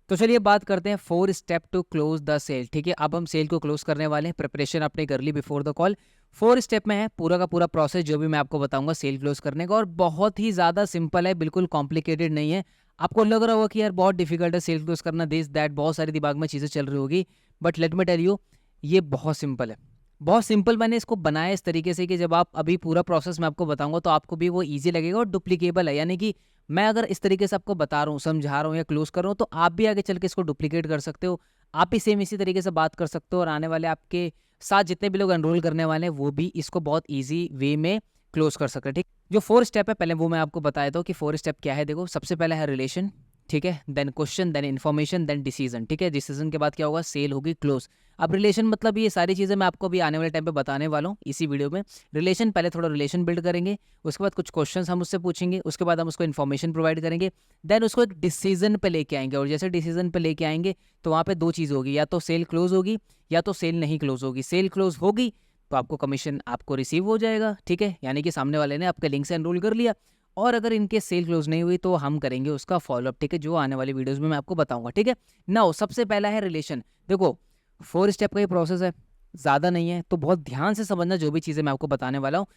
तो चलिए बात करते हैं 4 step to close the sale. ठीक है, अब हम सेल को क्लोज करने वाले हैं। प्रिपरेशन आपने कर ली बिफोर द कॉल। 4 स्टेप में है पूरा का पूरा प्रोसेस जो भी मैं आपको बताऊंगा सेल क्लोज करने का, और बहुत ही ज़्यादा सिंपल है, बिल्कुल कॉम्प्लिकेटेड नहीं है। आपको लग रहा होगा कि यार बहुत डिफिकल्ट है सेल क्लोज करना, दिस दैट, बहुत सारी दिमाग में चीज़ें चल रही होगी, but let me tell you, ये बहुत सिंपल है। बहुत सिंपल मैंने इसको बनाया इस तरीके से कि जब आप अभी पूरा प्रोसेस मैं आपको बताऊंगा तो आपको भी वो ईजी लगेगा और डुप्लीकेबल है। यानी कि मैं अगर इस तरीके से आपको बता रहा हूँ, समझा रहा हूँ या क्लोज कर रहा हूँ, तो आप भी आगे चल के इसको डुप्लीकेट कर सकते हो। आप भी सेम इसी तरीके से बात कर सकते हो, और आने वाले आपके साथ जितने भी लोग एनरोल करने वाले हैं वो भी इसको बहुत ईजी वे में क्लोज कर सकते हैं। ठीक, जो 4 स्टेप है पहले वो मैं आपको बता देता हूँ कि 4 स्टेप क्या है। देखो, सबसे पहला है रिलेशन, ठीक है, then question, then information, then decision. ठीक है, डिसीजन के बाद क्या होगा, सेल होगी क्लोज। अब रिलेशन मतलब ये सारी चीज़ें मैं आपको अभी आने वाले टाइम पे बताने वाला हूँ इसी वीडियो में। रिलेशन, पहले थोड़ा रिलेशन बिल्ड करेंगे, उसके बाद कुछ क्वेश्चंस हम उससे पूछेंगे, उसके बाद हम उसको इन्फॉर्मेशन प्रोवाइड करेंगे, देन उसको एक डिसीजन पे लेके आएंगे। और जैसे डिसीजन पे लेके आएंगे तो वहाँ पे दो चीज़ होगी, या तो सेल क्लोज होगी या तो सेल नहीं क्लोज होगी। सेल क्लोज होगी तो आपको कमीशन आपको रिसीव हो जाएगा, ठीक है, यानी कि सामने वाले ने आपके लिंक से एनरोल कर लिया। और अगर इनके सेल क्लोज नहीं हुई तो हम करेंगे उसका फॉलोअप, ठीक है, जो आने वाली वीडियोस में मैं आपको बताऊंगा। ठीक है, नाउ सबसे पहला है रिलेशन। देखो, 4 स्टेप का ये प्रोसेस है, ज़्यादा नहीं है, तो बहुत ध्यान से समझना जो भी चीज़ें मैं आपको बताने वाला हूँ।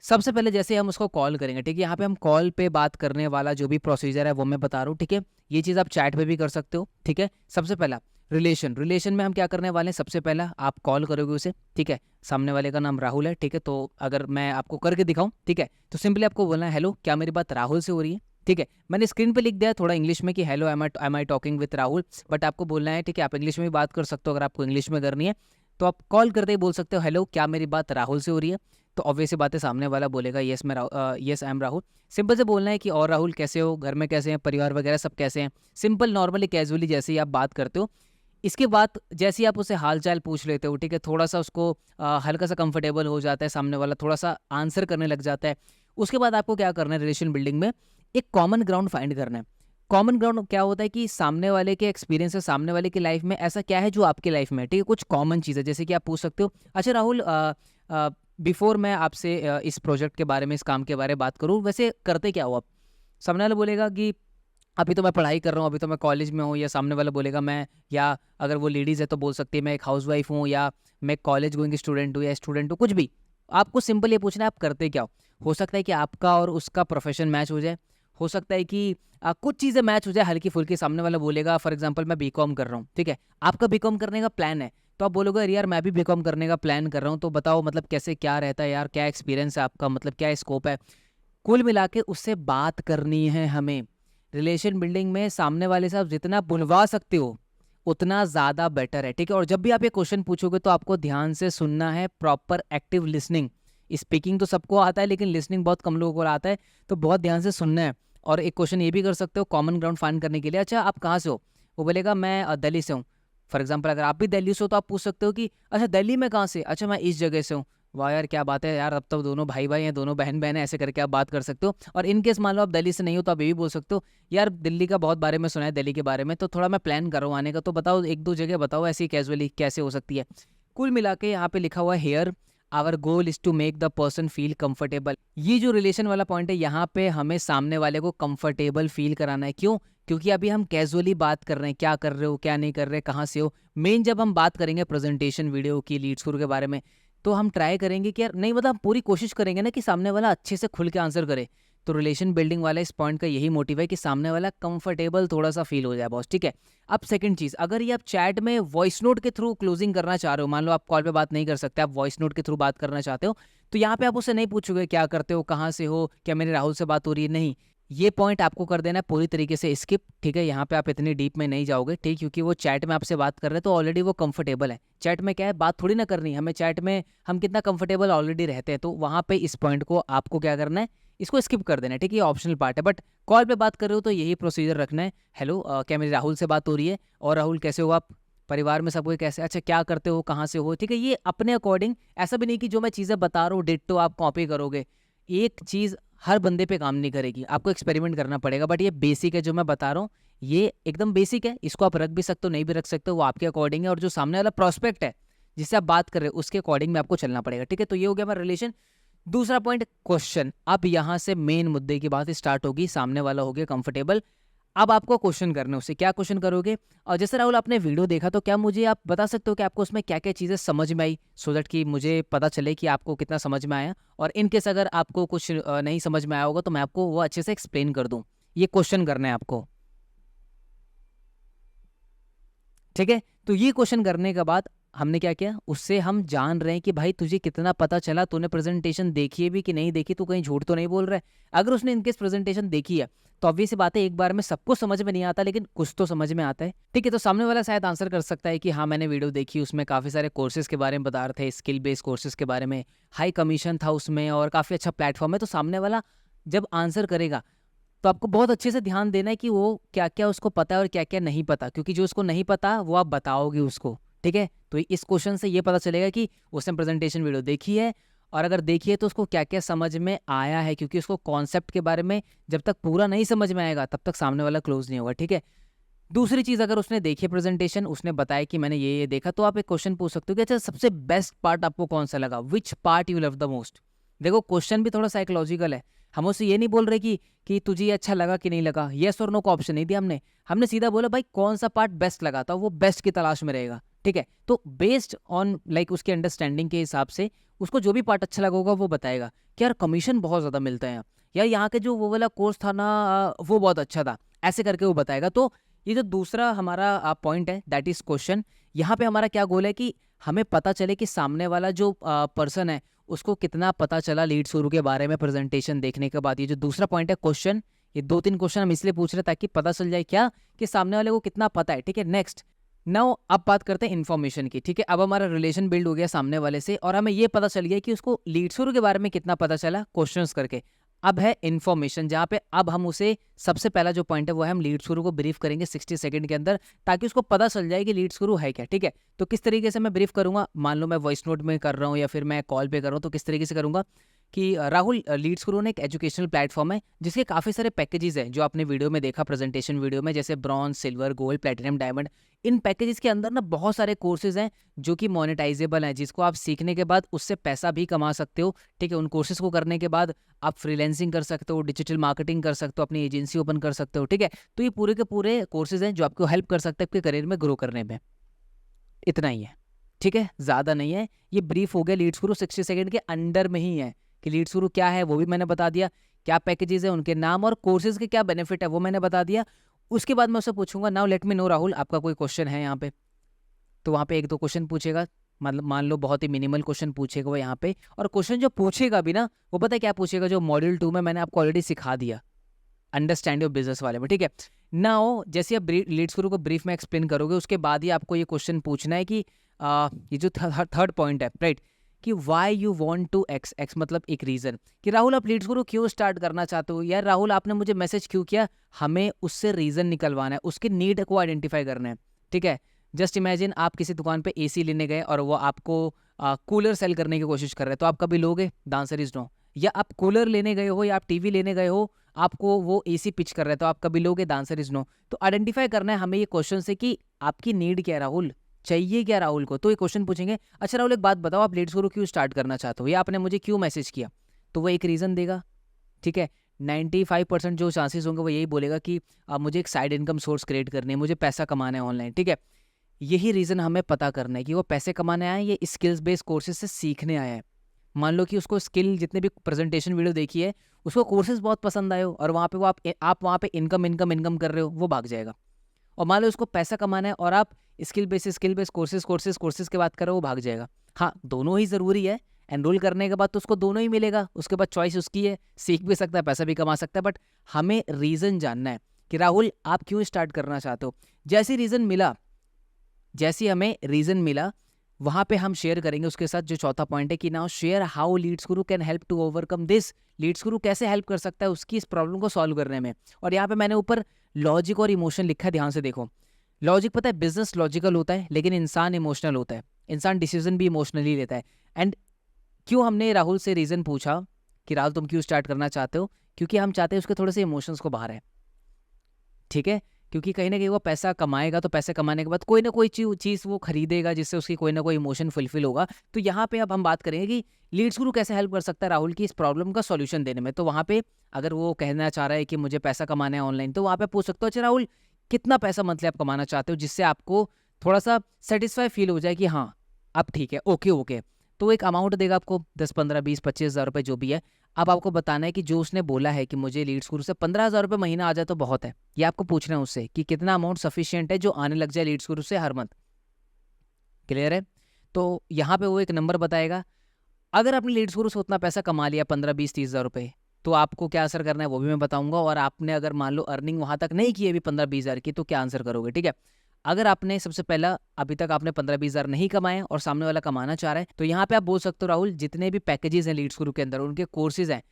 सबसे पहले जैसे हम उसको कॉल करेंगे, ठीक है, यहाँ पे हम कॉल पे बात करने वाला जो भी प्रोसीजर है वो मैं बता रहा हूँ। ठीक है, ये चीज़ आप चैट पे भी कर सकते हो। ठीक है, सबसे पहला रिलेशन। रिलेशन में हम क्या करने वाले हैं, सबसे पहला आप कॉल करोगे उसे, ठीक है, सामने वाले का नाम राहुल है, ठीक है, तो अगर मैं आपको करके दिखाऊं, ठीक है, तो सिंपली आपको बोलना है हेलो, क्या मेरी बात राहुल से हो रही है। ठीक है, मैंने स्क्रीन पे लिख दिया थोड़ा इंग्लिश में कि hello, am I talking with Rahul, but आपको बोलना है, ठीक है, आप इंग्लिश में भी बात कर सकते हो अगर आपको इंग्लिश में करनी है। तो आप कॉल करते ही बोल सकते हो हेलो, क्या मेरी बात राहुल से हो रही है। तो ऑब्वियस बात है, सामने वाला बोलेगा yes yes I am Rahul. Simple से बोलना है कि और राहुल कैसे हो, घर में कैसे हैं, परिवार वगैरह सब कैसे हैं। सिंपल नॉर्मली कैजुअली जैसे ही आप बात करते हो। इसके बाद जैसे ही आप उसे हाल चाल पूछ लेते हो, ठीक है, थोड़ा सा उसको हल्का सा कंफर्टेबल हो जाता है, सामने वाला थोड़ा सा आंसर करने लग जाता है। उसके बाद आपको क्या करना है, रिलेशन बिल्डिंग में एक कॉमन ग्राउंड फाइंड करना है। कॉमन ग्राउंड क्या होता है कि सामने वाले के एक्सपीरियंस है, सामने वाले की लाइफ में ऐसा क्या है जो आपके लाइफ में है, ठीक है, कुछ कॉमन चीज़ है। जैसे कि आप पूछ सकते हो, अच्छा राहुल, बिफोर मैं आपसे इस प्रोजेक्ट के बारे में, इस काम के बारे में बात करूँ, वैसे करते क्या हो आप। सामने वाला बोलेगा कि अभी तो मैं पढ़ाई कर रहा हूँ, अभी तो मैं कॉलेज में हूँ, या सामने वाला बोलेगा मैं, या अगर वो लेडीज़ है तो बोल सकती है मैं एक हाउसवाइफ हूँ, या मैं कॉलेज गोइंग स्टूडेंट हूँ, या स्टूडेंट हूँ, कुछ भी। आपको सिंपल ये पूछना है आप करते क्या हो सकता है कि आपका और उसका प्रोफेशन मैच हो जाए, हो सकता है कि कुछ चीज़ें मैच हो जाए हल्की फुल्की। सामने वाला बोलेगा फॉर एग्जाम्पल मैं बीकॉम कर रहा हूँ, ठीक है, आपका बीकॉम करने का प्लान है, तो आप बोलोगे अरे यार मैं भी बीकॉम करने का प्लान कर रहा हूँ, तो बताओ मतलब कैसे क्या रहता है यार, क्या एक्सपीरियंस है आपका, मतलब क्या स्कोप है। कुल मिला के उससे बात करनी है हमें। रिलेशन बिल्डिंग में सामने वाले से आप जितना बुलवा सकते हो उतना ज़्यादा बेटर है, ठीक है। और जब भी आप ये क्वेश्चन पूछोगे तो आपको ध्यान से सुनना है, प्रॉपर एक्टिव लिसनिंग। स्पीकिंग तो सबको आता है लेकिन लिसनिंग बहुत कम लोगों को आता है, तो बहुत ध्यान से सुनना है। और एक क्वेश्चन ये भी कर सकते हो कॉमन ग्राउंड फाइंड करने के लिए, अच्छा आप कहाँ से हो, वो बोलेगा मैं दिल्ली से हूँ। फॉर एग्जाम्पल अगर आप भी दिल्ली से हो तो आप पूछ सकते हो कि अच्छा दिल्ली में कहाँ से, अच्छा मैं इस जगह से हूँ। वाह यार क्या बात है यार, अब तो दोनों भाई भाई हैं, दोनों बहन बहन हैं, ऐसे करके आप बात कर सकते हो। और इन केस मान लो आप दिल्ली से नहीं हो तो आप ये भी बोल सकते हो यार दिल्ली का बहुत बारे में सुना है, दिल्ली के बारे में तो थोड़ा मैं प्लान कर रहा हूँ आने का, तो बताओ एक दो जगह बताओ ऐसी कैजुअली कैसे हो सकती है। कुल मिला के यहाँ पे लिखा हुआ है here our goal is to make the person feel comfortable. ये जो रिलेशन वाला पॉइंट है यहाँ पे हमें सामने वाले को कंफर्टेबल फील कराना है। क्यों? क्योंकि अभी हम कैजुअली बात कर रहे हैं, क्या कर रहे हो क्या नहीं कर रहे, कहाँ से हो। मेन जब हम बात करेंगे प्रेजेंटेशन वीडियो की, लीड स्कोर के बारे में, तो हम ट्राई करेंगे कि यार नहीं, मतलब हम पूरी कोशिश करेंगे ना कि सामने वाला अच्छे से खुल के आंसर करे। तो रिलेशन बिल्डिंग वाला इस पॉइंट का यही मोटिव है कि सामने वाला कंफर्टेबल थोड़ा सा फील हो जाए बॉस, ठीक है। अब सेकंड चीज, अगर ये आप चैट में वॉइस नोट के थ्रू क्लोजिंग करना चाह रहे हो, मान लो आप कॉल पे बात नहीं कर सकते, आप वॉइस नोट के थ्रू बात करना चाहते हो, तो यहाँ पे आप उससे नहीं पूछोगे क्या करते हो, कहाँ से हो, क्या मेरे राहुल से बात हो रही है, नहीं। ये पॉइंट आपको कर देना है पूरी तरीके से स्किप, ठीक है। यहाँ पे आप इतनी डीप में नहीं जाओगे, ठीक, क्योंकि वो चैट में आपसे बात कर रहे हैं तो ऑलरेडी वो कंफर्टेबल है। चैट में क्या है, बात थोड़ी ना करनी है हमें, चैट में हम कितना कंफर्टेबल ऑलरेडी रहते हैं, तो वहाँ पे इस पॉइंट को आपको क्या करना है, इसको स्किप कर देना है, ठीक है, ये ऑप्शनल पार्ट है। बट कॉल पे बात कर रहे हो तो यही प्रोसीजर रखना है। हेलो, क्या मेरी राहुल से बात हो रही है, और राहुल कैसे हो आप, परिवार में सब कोई कैसे, अच्छा क्या करते हो, कहाँ से हो, ठीक है। ये अपने अकॉर्डिंग, ऐसा भी नहीं कि जो मैं चीज़ें बता रहा हूँ डिट्टो आप कॉपी करोगे। एक चीज़ हर बंदे पे काम नहीं करेगी, आपको एक्सपेरिमेंट करना पड़ेगा। बट ये बेसिक है जो मैं बता रहा हूँ, ये एकदम बेसिक है, इसको आप रख भी सकते हो नहीं भी रख सकते हो, वो आपके अकॉर्डिंग है। और जो सामने वाला प्रोस्पेक्ट है जिससे आप बात कर रहे हो उसके अकॉर्डिंग में आपको चलना पड़ेगा, ठीक है। तो ये हो गया हमारा रिलेशन। दूसरा पॉइंट क्वेश्चन। अब यहाँ से मेन मुद्दे की बात स्टार्ट होगी, सामने वाला हो गया कंफर्टेबल, अब आपको क्वेश्चन करना है उससे। क्या क्वेश्चन करोगे? और जैसे राहुल आपने वीडियो देखा, तो क्या मुझे आप बता सकते हो कि आपको उसमें क्या क्या चीज़ें समझ में आई, सो दैट कि मुझे पता चले कि आपको कितना समझ में आया। और इन केस अगर आपको कुछ नहीं समझ में आया होगा तो मैं आपको वो अच्छे से एक्सप्लेन कर दूँ। ये क्वेश्चन करना है आपको, ठीक है? तो ये क्वेश्चन करने के बाद हमने क्या किया, उससे हम जान रहे हैं कि भाई तुझे कितना पता चला, तूने प्रेजेंटेशन देखी है भी कि नहीं देखी, तू कहीं झूठ तो नहीं बोल रहा है। अगर उसने इनकेस प्रेजेंटेशन देखी है तो ऑब्वियस सी बात है, एक बार में सबको समझ में नहीं आता, लेकिन कुछ तो समझ में आता है, ठीक है? तो सामने वाला शायद आंसर कर सकता है कि हाँ मैंने वीडियो देखी, उसमें काफ़ी सारे कोर्सेज के बारे में बता रहे थे, स्किल बेस्ड कोर्सेज के बारे में, हाई कमीशन था उसमें और काफ़ी अच्छा प्लेटफॉर्म है। तो सामने वाला जब आंसर करेगा तो आपको बहुत अच्छे से ध्यान देना है कि वो क्या-क्या उसको पता है और क्या-क्या नहीं पता, क्योंकि जो उसको नहीं पता वो आप बताओगे उसको, ठीक है? तो इस क्वेश्चन से ये पता चलेगा कि उसने प्रेजेंटेशन वीडियो देखी है, और अगर देखी है तो उसको क्या-क्या समझ में आया है, क्योंकि उसको कॉन्सेप्ट के बारे में जब तक पूरा नहीं समझ में आएगा तब तक सामने वाला क्लोज नहीं होगा, ठीक है? दूसरी चीज़, अगर उसने देखी है प्रेजेंटेशन, उसने बताया कि मैंने ये देखा, तो आप एक क्वेश्चन पूछ सकते हो कि अच्छा सबसे बेस्ट पार्ट आपको कौन-सा लगा? Which part you love the most? देखो क्वेश्चन भी थोड़ा साइकोलॉजिकल है। हम उससे ये नहीं बोल रहे कि तुझे ये अच्छा लगा कि नहीं लगा, येस और नो का ऑप्शन नहीं दिया हमने। हमने सीधा बोला भाई कौन-सा पार्ट बेस्ट लगा, तो वो बेस्ट की तलाश में रहेगा, ठीक है? तो बेस्ड ऑन लाइक उसके अंडरस्टैंडिंग के हिसाब से उसको जो भी पार्ट अच्छा लगा होगा वो बताएगा कि यार कमीशन बहुत ज़्यादा मिलता है यहाँ, यार यहाँ के जो वो वाला कोर्स था ना वो बहुत अच्छा था, ऐसे करके वो बताएगा। तो ये जो दूसरा हमारा पॉइंट है दैट इज क्वेश्चन, यहाँ पे हमारा क्या गोल है कि हमें पता चले कि सामने वाला जो पर्सन है उसको कितना पता चला लीड शुरू के बारे में प्रेजेंटेशन देखने के बाद। ये जो दूसरा पॉइंट है क्वेश्चन, ये 2-3 क्वेश्चन हम इसलिए पूछ रहे हैं ताकि पता चल जाए क्या, कि सामने वाले को कितना पता है, ठीक है? नेक्स्ट नाउ अब बात करते हैं इन्फॉर्मेशन की, ठीक है? अब हमारा रिलेशन बिल्ड हो गया सामने वाले से और हमें ये पता चल गया कि उसको लीड शुरू के बारे में कितना पता चला क्वेश्चंस करके। अब है इन्फॉर्मेशन, जहाँ पे अब हम उसे सबसे पहला जो पॉइंट है वो है हम लीड शुरू को ब्रीफ करेंगे 60 सेकंड के अंदर, ताकि उसको पता चल जाए कि लीड शुरू है क्या, ठीक है? तो किस तरीके से मैं ब्रीफ करूंगा, मान लो मैं वॉइस नोट में कर रहा हूँ या फिर मैं कॉल पे कर रहा हूँ, तो किस तरीके से करूंगा कि राहुल लीड स्क्रू ने एक एजुकेशनल प्लेटफॉर्म है जिसके काफ़ी सारे पैकेजेस हैं जो आपने वीडियो में देखा, प्रेजेंटेशन वीडियो में, जैसे bronze, silver, gold, platinum, diamond. इन पैकेजेस के अंदर ना बहुत सारे कोर्सेज हैं जो कि मोनेटाइजेबल हैं, जिसको आप सीखने के बाद उससे पैसा भी कमा सकते हो, ठीक है? उन कोर्सेज को करने के बाद आप फ्रीलैंसिंग कर सकते हो, डिजिटल मार्केटिंग कर सकते हो, अपनी एजेंसी ओपन कर सकते हो, ठीक है? तो ये पूरे के पूरे कोर्सेज हैं जो आपको हेल्प कर सकते हैं आपके करियर में ग्रो करने में। इतना ही है, ठीक है? ज़्यादा नहीं है। ये ब्रीफ हो गया लीड स्क्रू, 60 सेकंड के अंडर में ही है कि लीड स्क्रू क्या है वो भी मैंने बता दिया, क्या पैकेजेस है उनके नाम और कोर्सेज के क्या बेनिफिट है वो मैंने बता दिया। उसके बाद मैं उससे पूछूंगा now let me know Rahul, आपका कोई क्वेश्चन है यहाँ पे? तो वहाँ पे 1-2 क्वेश्चन पूछेगा, मतलब मान लो बहुत ही मिनिमल क्वेश्चन पूछेगा वो यहाँ पे। और क्वेश्चन जो पूछेगा भी ना, वो पता है क्या पूछेगा, जो मॉड्यूल 2 में मैंने आपको ऑलरेडी सिखा दिया, अंडरस्टैंड योर बिजनेस वाले में, ठीक है? नाउ जैसे आप लीड स्क्रू को ब्रीफ में एक्सप्लेन करोगे, उसके बाद ही आपको ये क्वेश्चन पूछना है कि ये जो थर्ड पॉइंट है, राइट, कि why you want to ex, ex मतलब एक रीजन, कि राहुल आप लीड स्क्रू क्यों स्टार्ट करना चाहते हो, यार राहुल आपने मुझे मैसेज क्यों किया, हमें उससे रीजन निकलवाना है, उसके नीड को आइडेंटिफाई करना है, ठीक है? जस्ट इमेजिन आप किसी दुकान पे एसी लेने गए और वो आपको कूलर सेल करने की कोशिश कर रहे हैं, तो आप कभी लोगे? The answer is no. या आप कूलर लेने गए हो या आप टीवी लेने गए हो, आपको वो एसी पिच कर रहा है, तो आप कभी लोगे? The answer is no. तो आइडेंटिफाई करना है हमें ये क्वेश्चन से कि आपकी नीड क्या है राहुल, चाहिए क्या राहुल को। तो ये क्वेश्चन पूछेंगे, अच्छा राहुल एक बात बताओ, आप लीड स्क्रू क्यों स्टार्ट करना चाहते हो, या आपने मुझे क्यों मैसेज किया, तो वो एक रीज़न देगा, ठीक है? 95% जो चांसेस होंगे वो यही बोलेगा कि मुझे एक साइड इनकम सोर्स क्रिएट करनी है, मुझे पैसा कमाना है ऑनलाइन, ठीक है? यही रीज़न हमें पता करना है कि वो पैसे कमाने आए हैं या स्किल्स बेस्ड कोर्सेज से सीखने आया है। मान लो कि उसको स्किल, जितने भी प्रेजेंटेशन वीडियो देखी है, उसको कोर्सेज बहुत पसंद आए हो और वहाँ पे वो आप वहाँ पे इनकम इनकम इनकम कर रहे हो, वो भाग जाएगा। और मान लो उसको पैसा कमाना है और आप स्किल बेस्ड कोर्सेज की बात कर रहे हो, वो भाग जाएगा। हाँ, दोनों ही ज़रूरी है। एनरोल करने के बाद तो उसको दोनों ही मिलेगा, उसके बाद चॉइस उसकी है, सीख भी सकता है, पैसा भी कमा सकता है, बट हमें रीज़न जानना है कि राहुल आप क्यों स्टार्ट करना चाहते हो। जैसे रीज़न मिला, जैसे हमें रीज़न मिला, वहाँ पे हम शेयर करेंगे उसके साथ जो चौथा पॉइंट है कि now share how lead screw can help to overcome this. Lead screw कैसे हेल्प कर सकता है उसकी इस प्रॉब्लम को सॉल्व करने में। और यहाँ पे मैंने ऊपर लॉजिक और इमोशन लिखा है, ध्यान से देखो। लॉजिक पता है, बिजनेस लॉजिकल होता है लेकिन इंसान इमोशनल होता है, इंसान डिसीजन भी इमोशनली लेता है। एंड क्यों हमने राहुल से रीज़न पूछा कि राहुल तुम क्यों स्टार्ट करना चाहते हो, क्योंकि हम चाहते हैं उसके थोड़े से इमोशंस को बाहर है, ठीक है? क्योंकि कहीं ना कहीं वो पैसा कमाएगा तो पैसे कमाने के बाद कोई ना कोई चीज़ वो खरीदेगा जिससे उसकी कोई ना कोई इमोशन फुलफिल होगा। तो यहाँ पे अब हम बात करेंगे कि लीड्स गुरु कैसे हेल्प कर सकता है राहुल की इस प्रॉब्लम का सॉल्यूशन देने में। तो वहाँ पे अगर वो कहना चाह रहा है कि मुझे पैसा कमाना है ऑनलाइन, तो वहाँ पे पूछ सकते हो, अच्छा राहुल कितना पैसा मंथली आप कमाना चाहते हो जिससे आपको थोड़ा सा सेटिस्फाई फील हो जाए कि हाँ अब ठीक है, ओके ओके। तो एक अमाउंट देगा आपको 10 15 20 25 हज़ार रुपये जो भी है। अब आपको बताना है कि जो उसने बोला है कि मुझे लीड्स गुरु से 15,000 रुपये महीना आ जाए तो बहुत है, ये आपको पूछना है उससे कि कितना अमाउंट सफिशियंट है जो आने लग जाए लीड्स गुरु से हर मंथ। क्लियर है? तो यहाँ पे वो एक नंबर बताएगा। अगर आपने लीड्स गुरु से उतना पैसा कमा लिया 15 20 30 हज़ार रुपये, तो आपको क्या आंसर करना है वो भी मैं बताऊंगा। और आपने अगर मान लो अर्निंग वहां तक नहीं की है अभी 15 20 हज़ार की, तो क्या आंसर करोगे, ठीक है। अगर आपने सबसे पहला अभी तक आपने 15 20 हज़ार नहीं कमाए और सामने वाला कमाना चाह रहा है, तो यहाँ पे आप बोल सकते हो राहुल जितने भी पैकेजेस हैं लीड्स गुरु के अंदर, उनके कोर्सेज हैं,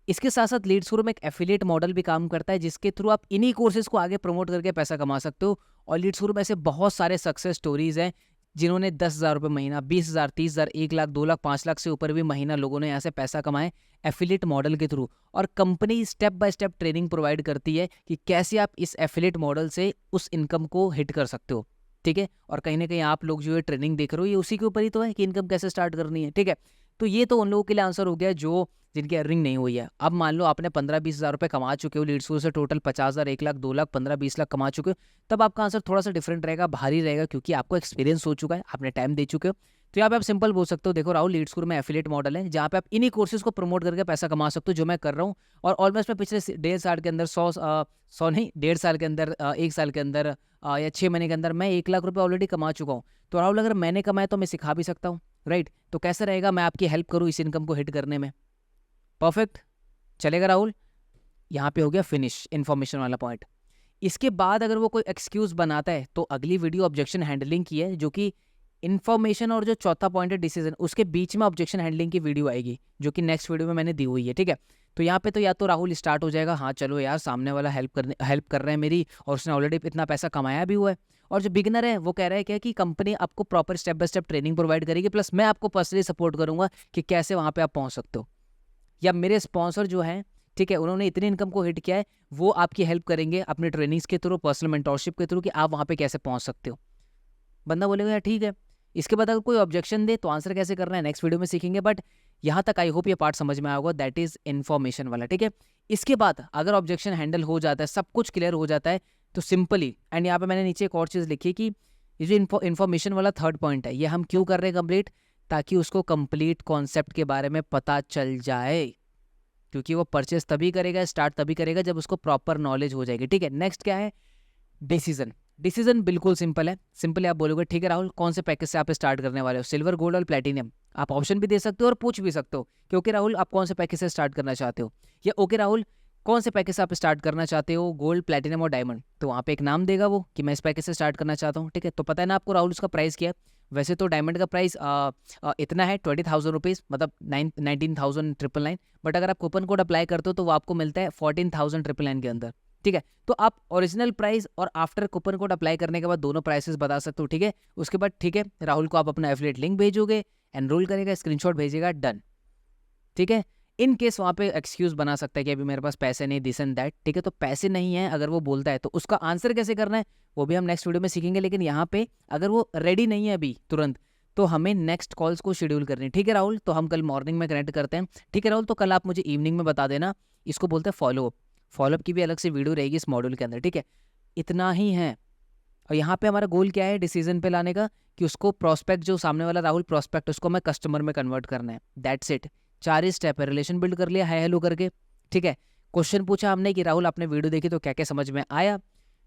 इसके साथ साथ लीड्स गुरु में एक एफिलिएट मॉडल भी काम करता है जिसके थ्रू आप इन्हीं कोर्सेज को आगे प्रमोट करके पैसा कमा सकते हो। और लीड्स गुरु में ऐसे बहुत सारे सक्सेस स्टोरीज हैं जिन्होंने 10,000 रुपये महीना, 20,000, 30,000, 1 लाख, 2 लाख, 5 लाख से ऊपर भी महीना लोगों ने यहाँ से पैसा कमाए एफिलिएट मॉडल के थ्रू। और company step by step training provide करती है कि कैसे आप इस एफिलिएट मॉडल से उस इनकम को हिट कर सकते हो, ठीक है। और कहीं ना कहीं आप लोग जो ये ट्रेनिंग देख रहे हो ये उसी के ऊपर ही तो है कि इनकम कैसे स्टार्ट करनी है, ठीक है। तो ये तो उन लोगों के लिए आंसर हो गया जो जिनकी अर्निंग नहीं हुई है। अब मान लो आपने 15 20 हज़ार रुपये कमा चुके हो लीड्स गुरु से, टोटल 50,000, 1 लाख, 2 लाख, 15 20 लाख कमा चुके हो, तब आपका आंसर थोड़ा सा डिफरेंट रहेगा, भारी रहेगा, क्योंकि आपको एक्सपीरियंस हो चुका है, आपने टाइम दे चुके हो। तो यहाँ पे आप सिंपल बोल सकते हो, देखो राहुल लीड्स गुरु में एफिलिएट मॉडल है जहाँ पे आप इन्हीं कोर्सेज को प्रमोट करके पैसा कमा सकते हो जो मैं कर रहा हूँ। और ऑलमोस्ट मैं पिछले 1.5 साल के अंदर 100 नहीं 1.5 साल के अंदर 1 साल के अंदर या 6 महीने के अंदर मैं 1 लाख रुपये ऑलरेडी कमा चुका हूँ। तो राहुल अगर मैंने कमाया तो मैं सिखा भी सकता हूँ, राइट। तो कैसे रहेगा, मैं आपकी हेल्प करूँ इस इनकम को हिट करने में। परफेक्ट चलेगा राहुल। यहाँ पे हो गया फिनिश इन्फॉर्मेशन वाला पॉइंट। इसके बाद अगर वो कोई एक्सक्यूज बनाता है तो अगली वीडियो ऑब्जेक्शन हैंडलिंग की है, जो कि इन्फॉर्मेशन और जो चौथा पॉइंट है डिसीजन, उसके बीच में ऑब्जेक्शन हैंडलिंग की वीडियो आएगी जो कि नेक्स्ट वीडियो में मैंने दी हुई है, ठीक है। तो यहाँ पे तो या तो राहुल स्टार्ट हो जाएगा, हाँ चलो यार सामने वाला हेल्प कर रहे हैं मेरी और उसने ऑलरेडी इतना पैसा कमाया भी हुआ है। और जो बिगिनर है वो कह रहा है क्या कि कंपनी आपको proper step by step training provide करेगी, प्लस मैं आपको पर्सनली सपोर्ट करूंगा कि कैसे वहाँ पे आप पहुँच सकते हो। या मेरे स्पॉन्सर जो हैं, ठीक है, उन्होंने इतनी इनकम को हिट किया है, वो आपकी हेल्प करेंगे अपने ट्रेनिंग्स के थ्रू, पर्सनल मेंटोरशिप के थ्रू कि आप वहाँ पे कैसे पहुँच सकते हो। बंदा बोलेगा यार ठीक है। इसके बाद अगर कोई ऑब्जेक्शन दे तो आंसर कैसे करना है नेक्स्ट वीडियो में सीखेंगे। बट यहाँ तक आई होप ये पार्ट समझ में आया होगा, दैट इज इन्फॉर्मेशन वाला, ठीक है। इसके बाद अगर ऑब्जेक्शन हैंडल हो जाता है, सब कुछ क्लियर हो जाता है, तो सिंपली, एंड यहाँ पे मैंने नीचे एक और चीज़ लिखी है कि ये जो इन्फॉर्मेशन वाला थर्ड पॉइंट है, ये हम क्यों कर रहे हैं कंप्लीट, ताकि उसको कंप्लीट कॉन्सेप्ट के बारे में पता चल जाए, क्योंकि वो परचेस तभी करेगा, स्टार्ट तभी करेगा जब उसको प्रॉपर नॉलेज हो जाएगी, ठीक है। नेक्स्ट क्या है, डिसीजन। डिसीजन बिल्कुल सिंपल है। सिंपली आप बोलोगे ठीक है राहुल कौन से पैकेज से आप स्टार्ट करने वाले हो, सिल्वर, गोल्ड और प्लेटिनियम। आप ऑप्शन भी दे सकते हो और पूछ भी सकते हो कि ओके राहुल आप कौन से पैकेज से स्टार्ट करना चाहते हो, या ओके राहुल कौन से पैकेज से आप स्टार्ट करना चाहते हो, गोल्ड, प्लेटिनम और डायमंड। तो वहाँ पे एक नाम देगा वो कि मैं इस पैकेज से स्टार्ट करना चाहता हूँ, ठीक है। तो पता है ना आपको राहुल उसका प्राइस क्या है। वैसे तो डायमंड का प्राइस इतना है 20,000 रुपीज़, मतलब 19,999, बट अगर आप कूपन कोड अप्लाई करते हो तो वो आपको मिलता है 14,999 के अंदर, ठीक है। तो आप ओरिजिनल प्राइस और आफ्टर कूपन कोड अप्लाई करने के बाद दोनों प्राइसेस बता सकते हो, ठीक है। उसके बाद ठीक है राहुल को आप अपना एफिलिएट लिंक भेजोगे, एनरोल करेगा, स्क्रीनशॉट भेजेगा, डन, ठीक है। इन केस वहाँ पे एक्सक्यूज बना सकता है कि अभी मेरे पास पैसे नहीं, दिस एंड दैट, ठीक है। तो पैसे नहीं है अगर वो बोलता है तो उसका आंसर कैसे करना है वो भी हम नेक्स्ट वीडियो में सीखेंगे। लेकिन यहाँ पे अगर वो रेडी नहीं है अभी तुरंत, तो हमें नेक्स्ट कॉल्स को शेड्यूल करनी है, ठीक है राहुल। तो हम कल मॉर्निंग में कनेक्ट करते हैं, ठीक है राहुल। तो कल आप मुझे इवनिंग में बता देना, इसको बोलते हैं फॉलोअप। फॉलोअप की भी अलग से वीडियो रहेगी इस मॉड्यूल के अंदर, ठीक है। इतना ही है। और यहाँ पे हमारा गोल क्या है डिसीजन पे लाने का, कि उसको प्रोस्पेक्ट, जो सामने वाला राहुल प्रोस्पेक्ट, उसको मैं कस्टमर में कन्वर्ट करना है, दैट्स इट। 4 ही स्टेप है, रिलेशन बिल्ड कर लिया हाय हेलो करके, ठीक है। क्वेश्चन पूछा हमने कि राहुल आपने वीडियो देखी तो क्या क्या समझ में आया।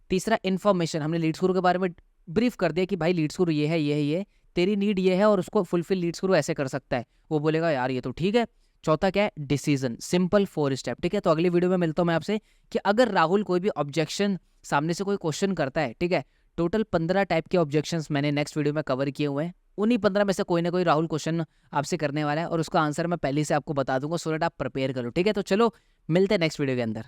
तीसरा इन्फॉर्मेशन, हमने लीड्स गुरु के बारे में ब्रीफ कर दिया कि भाई लीड्स गुरु ये है, ये है, ये तेरी नीड ये है और उसको फुलफिल लीड्स गुरु ऐसे कर सकता है, वो बोलेगा यार ये तो ठीक है। चौथा क्या है, डिसीजन, सिंपल 4 स्टेप, ठीक है। तो अगली वीडियो में मिलता हूँ मैं आपसे कि अगर राहुल कोई भी ऑब्जेक्शन, सामने से कोई क्वेश्चन करता है, ठीक है। टोटल 15 टाइप के ऑब्जेक्शंस मैंने नेक्स्ट वीडियो में कवर किए हुए हैं, उन्हीं 15 में से कोई ना कोई राहुल क्वेश्चन आपसे करने वाला है और उसका आंसर मैं पहले से आपको बता दूंगा, सो दैट आप प्रिपेयर करो, ठीक है। तो चलो मिलते हैं नेक्स्ट वीडियो के अंदर।